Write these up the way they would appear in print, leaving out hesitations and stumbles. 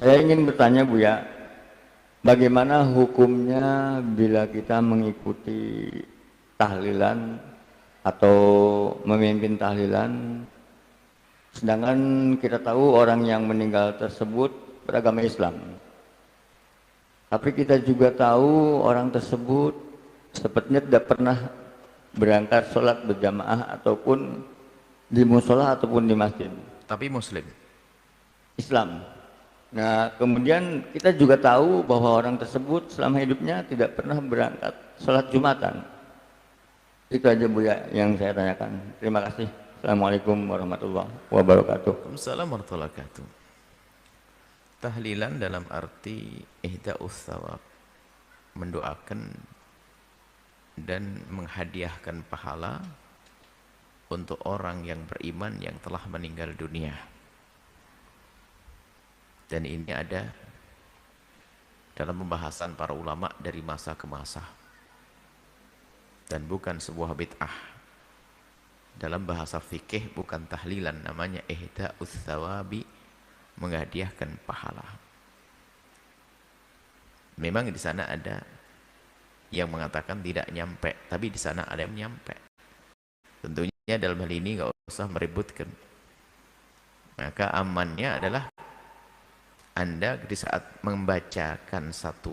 Saya ingin bertanya Buya, bagaimana hukumnya bila kita mengikuti tahlilan atau memimpin tahlilan, sedangkan kita tahu orang yang meninggal tersebut beragama Islam. Tapi kita juga tahu orang tersebut sepertinya tidak pernah berangkat sholat berjamaah ataupun di musola ataupun di masjid. Tapi Muslim. Islam. Nah, kemudian kita juga tahu bahwa orang tersebut selama hidupnya tidak pernah berangkat sholat Jumatan. Itu aja Buya yang saya tanyakan. Terima kasih. Assalamualaikum warahmatullahi wabarakatuh. Waalaikumsalam warahmatullahi wabarakatuh. Tahlilan dalam arti ihda'us thawab, mendoakan dan menghadiahkan pahala untuk orang yang beriman yang telah meninggal dunia. Dan ini ada dalam pembahasan para ulama dari masa ke masa, dan bukan sebuah bid'ah. Dalam bahasa fikih bukan tahlilan, namanya ihda'us thawabi, menghadiahkan pahala. Memang di sana ada yang mengatakan tidak nyampe, tapi di sana ada yang nyampe. Tentunya dalam hal ini nggak usah meributkan. Maka amannya adalah Anda di saat membacakan satu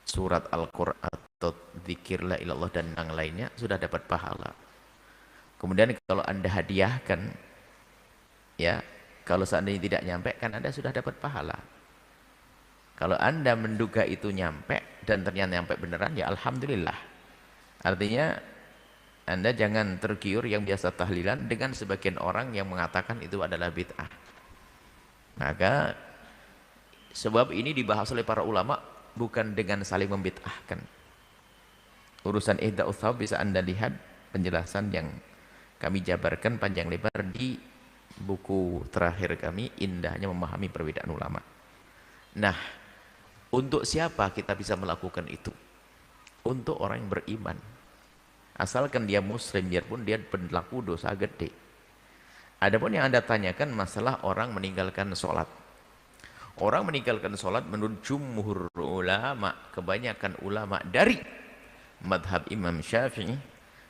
surat Al-Quran atau zikir la ilallah dan yang lainnya sudah dapat pahala. Kemudian kalau Anda hadiahkan, ya, kalau seandainya tidak nyampe, kan Anda sudah dapat pahala. Kalau Anda menduga itu nyampe dan ternyata nyampe beneran, ya alhamdulillah. Artinya Anda jangan tergiur yang biasa tahlilan dengan sebagian orang yang mengatakan itu adalah bid'ah. Maka sebab ini dibahas oleh para ulama bukan dengan saling membid'ahkan. Urusan ihda'us thawab bisa Anda lihat penjelasan yang kami jabarkan panjang lebar di buku terakhir kami, Indahnya Memahami Perbedaan Ulama. Nah, untuk siapa kita bisa melakukan itu? Untuk orang yang beriman. Asalkan dia muslim, biarpun dia berlaku dosa gede. Adapun yang Anda tanyakan masalah orang meninggalkan sholat. Orang meninggalkan sholat menurut jumhur ulama, kebanyakan ulama dari madhab Imam Syafi'i,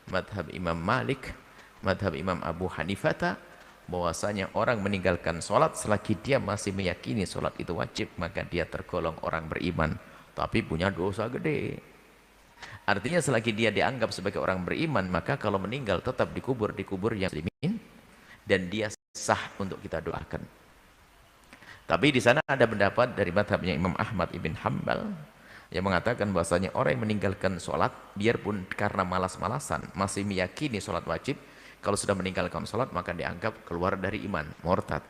madhab Imam Malik, madhab Imam Abu Hanifah, bahwasanya orang meninggalkan sholat selagi dia masih meyakini sholat itu wajib, maka dia tergolong orang beriman, tapi punya dosa gede. Artinya selagi dia dianggap sebagai orang beriman, maka kalau meninggal tetap dikubur yang muslimin, dan dia sah untuk kita doakan. Tapi di sana ada pendapat dari madhabnya Imam Ahmad ibn Hanbal yang mengatakan bahwasanya orang yang meninggalkan sholat, biarpun karena malas-malasan masih meyakini sholat wajib, kalau sudah meninggalkan sholat maka dianggap keluar dari iman, murtad.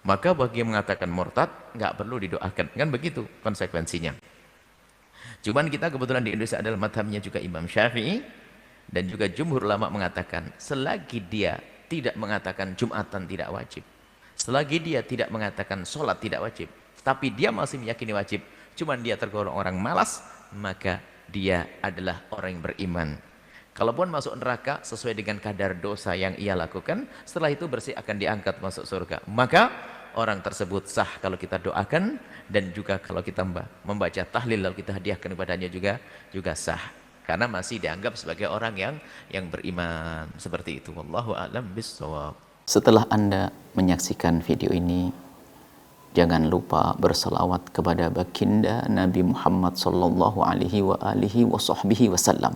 Maka bagi yang mengatakan murtad nggak perlu didoakan, kan begitu konsekuensinya. Cuman kita kebetulan di Indonesia adalah madhabnya juga Imam Syafi'i, dan juga jumhur ulama mengatakan selagi dia tidak mengatakan Jumatan tidak wajib, selagi dia tidak mengatakan sholat tidak wajib, tapi dia masih meyakini wajib, cuman dia tergolong orang malas, maka dia adalah orang yang beriman. Kalaupun masuk neraka sesuai dengan kadar dosa yang ia lakukan, setelah itu bersih akan diangkat masuk surga. Maka orang tersebut sah kalau kita doakan, dan juga kalau kita membaca tahlil lalu kita hadiahkan kepadanya juga sah. Karena masih dianggap sebagai orang yang beriman. Seperti itu. Wallahu a'lam bishawab. Setelah Anda menyaksikan video ini, jangan lupa berselawat kepada baginda Nabi Muhammad sallallahu alaihi wa alihi wa sahbihi wasallam.